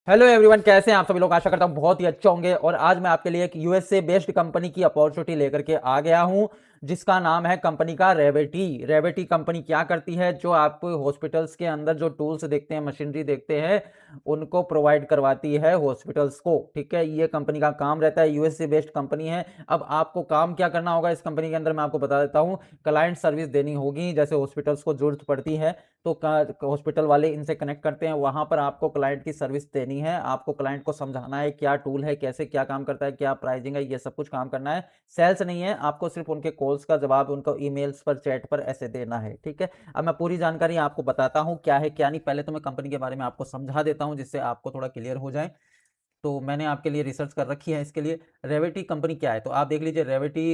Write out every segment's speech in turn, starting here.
Hello everyone, कैसे हैं आप सभी लोग। आशा करता हूं बहुत ही अच्छे होंगे। और आज मैं आपके लिए एक यूएसए बेस्ड कंपनी की अपॉर्चुनिटी लेकर के आ गया हूं, जिसका नाम है कंपनी का रेवेटी। रेवेटी कंपनी क्या करती है, जो आप हॉस्पिटल्स के अंदर जो टूल्स देखते हैं, मशीनरी देखते हैं, उनको प्रोवाइड करवाती है हॉस्पिटल्स को। ठीक है, ये कंपनी का काम रहता है। यूएसए बेस्ड कंपनी है। अब आपको काम क्या करना होगा इस कंपनी के अंदर, मैं आपको बता देता हूं। क्लाइंट सर्विस देनी होगी। जैसे हॉस्पिटल्स को जरूरत पड़ती है तो हॉस्पिटल वाले इनसे कनेक्ट करते हैं, वहां पर आपको क्लाइंट की सर्विस देनी है। आपको क्लाइंट को समझाना है क्या टूल है, कैसे क्या काम करता है, क्या प्राइसिंग है, ये सब कुछ काम करना है। सेल्स नहीं है, आपको सिर्फ उनके कॉल्स का जवाब, उनको ईमेल्स पर, चैट पर ऐसे देना है। ठीक है, अब मैं पूरी जानकारी आपको बताता हूं क्या है क्या नहीं। पहले तो मैं कंपनी के बारे में आपको समझा देता हूं, जिससे आपको थोड़ा क्लियर हो जाए। तो मैंने आपके लिए रिसर्च कर रखी है इसके लिए। रेवेटी कंपनी क्या है, तो आप देख लीजिए। रेवेटी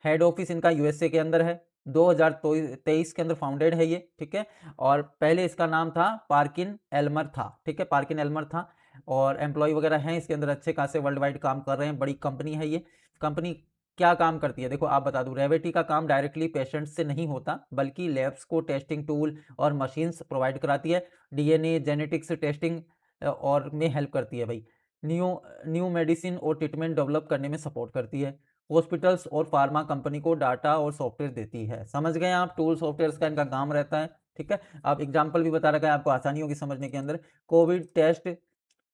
हेड ऑफिस इनका यूएसए के अंदर है। 2023 के अंदर फाउंडेड है ये। ठीक है, और पहले इसका नाम था पार्किन एल्मर था। ठीक है, पार्किन एल्मर था। और एम्प्लॉय वगैरह हैं इसके अंदर अच्छे खासे, वर्ल्ड वाइड काम कर रहे हैं। बड़ी कंपनी है ये। कंपनी क्या काम करती है, देखो आप बता दूं। रेवेटी का काम डायरेक्टली पेशेंट से नहीं होता, बल्कि लैब्स को टेस्टिंग टूल और मशीन्स प्रोवाइड कराती है। डीएनए जेनेटिक्स टेस्टिंग और में हेल्प करती है भाई। न्यू न्यू मेडिसिन और ट्रीटमेंट डेवलप करने में सपोर्ट करती है। हॉस्पिटल्स और फार्मा कंपनी को डाटा और सॉफ्टवेयर देती है। समझ गए आप, टूल सॉफ्टवेयर का इनका काम रहता है। ठीक है, आप एग्जांपल भी बता रखा है, आपको आसानी होगी समझने के अंदर। Covid test,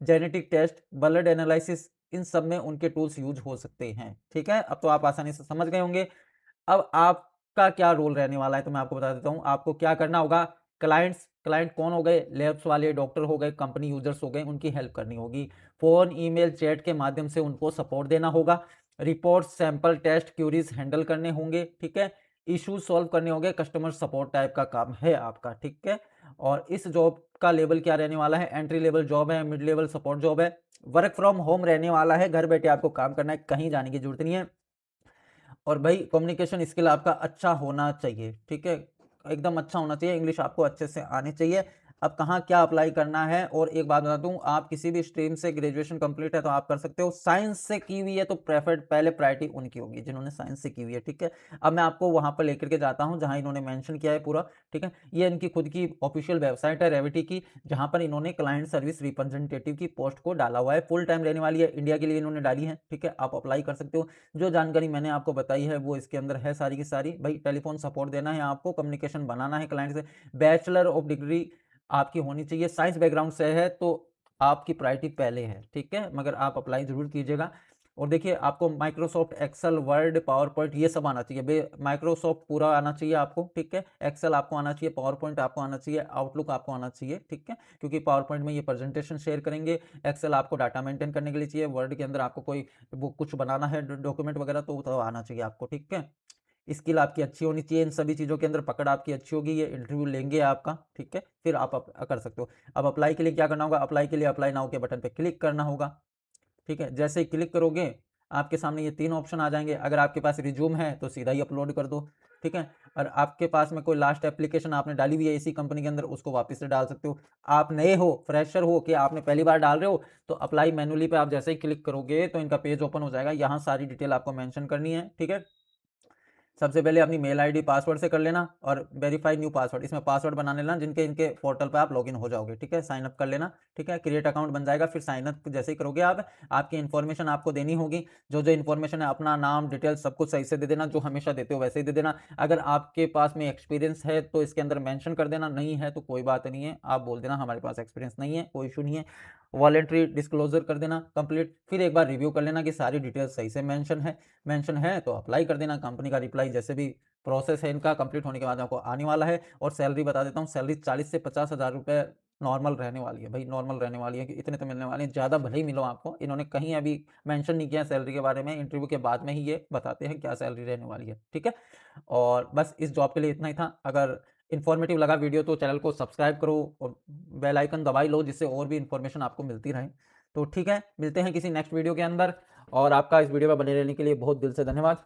genetic test, blood analysis, इन सब में उनके टूल्स यूज हो सकते हैं। ठीक है, अब तो आप आसानी से समझ गए होंगे। अब आपका क्या रोल रहने वाला है, तो मैं आपको बता देता हूं आपको क्या करना होगा। क्लाइंट कौन हो गए, लैब्स वाले, डॉक्टर हो गए, कंपनी यूजर्स हो गए, उनकी हेल्प करनी होगी। फोन, ईमेल, चैट के माध्यम से उनको सपोर्ट देना होगा। Report, sample, test, queries handle करने होंगे। ठीक है, इश्यूज सॉल्व करने होंगे। कस्टमर सपोर्ट टाइप का काम है आपका। ठीक है, और इस जॉब का लेवल क्या रहने वाला है, एंट्री लेवल जॉब है, मिड लेवल सपोर्ट जॉब है। वर्क फ्रॉम होम रहने वाला है, घर बैठे आपको काम करना है, कहीं जाने की जरूरत नहीं है। और भाई कम्युनिकेशन स्किल आपका अच्छा होना चाहिए। ठीक है, एकदम अच्छा होना चाहिए। इंग्लिश आपको अच्छे से आनी चाहिए। अब कहाँ क्या अप्लाई करना है, और एक बात बता दूं, आप किसी भी स्ट्रीम से ग्रेजुएशन कंप्लीट है तो आप कर सकते हो। साइंस से की हुई है तो प्रेफर्ड पहले प्रायोरिटी उनकी होगी जिन्होंने साइंस से की हुई है। ठीक है, अब मैं आपको वहां पर लेकर के जाता हूं जहां इन्होंने मेंशन किया है पूरा। ठीक है, ये इनकी खुद की ऑफिशियल वेबसाइट है रेविटी की, जहां पर इन्होंने क्लाइंट सर्विस रिप्रेजेंटेटिव की पोस्ट को डाला हुआ है। फुल टाइम रहने वाली है, इंडिया के लिए इन्होंने डाली है। ठीक है, आप अप्लाई कर सकते हो। जो जानकारी मैंने आपको बताई है वो इसके अंदर है सारी की सारी। भाई टेलीफोन सपोर्ट देना है आपको, कम्युनिकेशन बनाना है क्लाइंट से। बैचलर ऑफ डिग्री आपकी होनी चाहिए। साइंस बैकग्राउंड से है तो आपकी प्रायोरिटी पहले है। ठीक है, मगर आप अप्लाई जरूर कीजिएगा। और देखिए, आपको Microsoft Excel, Word, PowerPoint, ये सब आना चाहिए। माइक्रोसॉफ्ट पूरा आना चाहिए आपको। ठीक है, एक्सेल आपको आना चाहिए, पावर पॉइंट आपको आना चाहिए, आउटलुक आपको आना चाहिए। ठीक है, क्योंकि पावर पॉइंट में ये प्रेजेंटेशन शेयर करेंगे। एक्सेल आपको डाटा मेंटेन करने के लिए चाहिए। वर्ड के अंदर आपको कोई वो कुछ बनाना है डॉक्यूमेंट वगैरह, तो आना चाहिए आपको। ठीक है, स्किल आपकी अच्छी होनी चाहिए। इन सभी चीज़ों के अंदर पकड़ आपकी अच्छी होगी, ये इंटरव्यू लेंगे आपका। ठीक है, फिर आप कर सकते हो। अब अप्लाई के लिए क्या करना होगा, अप्लाई के लिए अप्लाई नाउ के बटन पे क्लिक करना होगा। ठीक है, जैसे ही क्लिक करोगे आपके सामने ये तीन ऑप्शन आ जाएंगे। अगर आपके पास रिज्यूम है तो सीधा ही अपलोड कर दो। ठीक है, और आपके पास में कोई लास्ट एप्लीकेशन आपने डाली हुई है इसी कंपनी के अंदर, उसको वापस से डाल सकते हो। आप नए हो, फ्रेशर हो, कि आपने पहली बार डाल रहे हो, तो अप्लाई मैनुअली पे आप जैसे ही क्लिक करोगे तो इनका पेज ओपन हो जाएगा। यहाँ सारी डिटेल आपको मेंशन करनी है। ठीक है, सबसे पहले अपनी मेल आईडी पासवर्ड से कर लेना, और वेरीफाई न्यू पासवर्ड, इसमें पासवर्ड बना लेना जिनके इनके पोर्टल पे आप लॉगिन हो जाओगे। ठीक है, साइन अप कर लेना। ठीक है, क्रिएट अकाउंट बन जाएगा। फिर साइन अप जैसे ही करोगे आप, आपकी इन्फॉर्मेशन आपको देनी होगी। जो जो इन्फॉर्मेशन है, अपना नाम, डिटेल, सब कुछ सही से दे देना। जो हमेशा देते हो वैसे ही दे देना। अगर आपके पास में एक्सपीरियंस है तो इसके अंदर मेंशन कर देना, नहीं है तो कोई बात नहीं है, आप बोल देना हमारे पास एक्सपीरियंस नहीं है, कोई इशू नहीं है। वॉलेंट्री डिस्क्लोजर कर देना कंप्लीट। फिर एक बार रिव्यू कर लेना कि सारी डिटेल सही से मेंशन है तो अप्लाई कर देना। कंपनी का रिप्लाई जैसे भी प्रोसेस है इनका कंप्लीट होने के बाद आपको आने वाला है। और सैलरी बता देता हूँ, सैलरी 40 से 50 हज़ार रुपये नॉर्मल रहने वाली है भाई। नॉर्मल रहने वाली है कि इतने तो मिलने वाले हैं, ज़्यादा भले ही मिलो आपको। इन्होंने कहीं अभी मेंशन नहीं किया सैलरी के बारे में, इंटरव्यू के बाद में ही ये बताते हैं क्या सैलरी रहने वाली है। ठीक है, और बस इस जॉब के लिए इतना ही था। अगर इन्फॉर्मेटिव लगा वीडियो तो चैनल को सब्सक्राइब करो और बेल आइकन दबाई लो, जिससे और भी इन्फॉर्मेशन आपको मिलती रहे। तो ठीक है, मिलते हैं किसी नेक्स्ट वीडियो के अंदर। और आपका इस वीडियो में बने रहने के लिए बहुत दिल से धन्यवाद।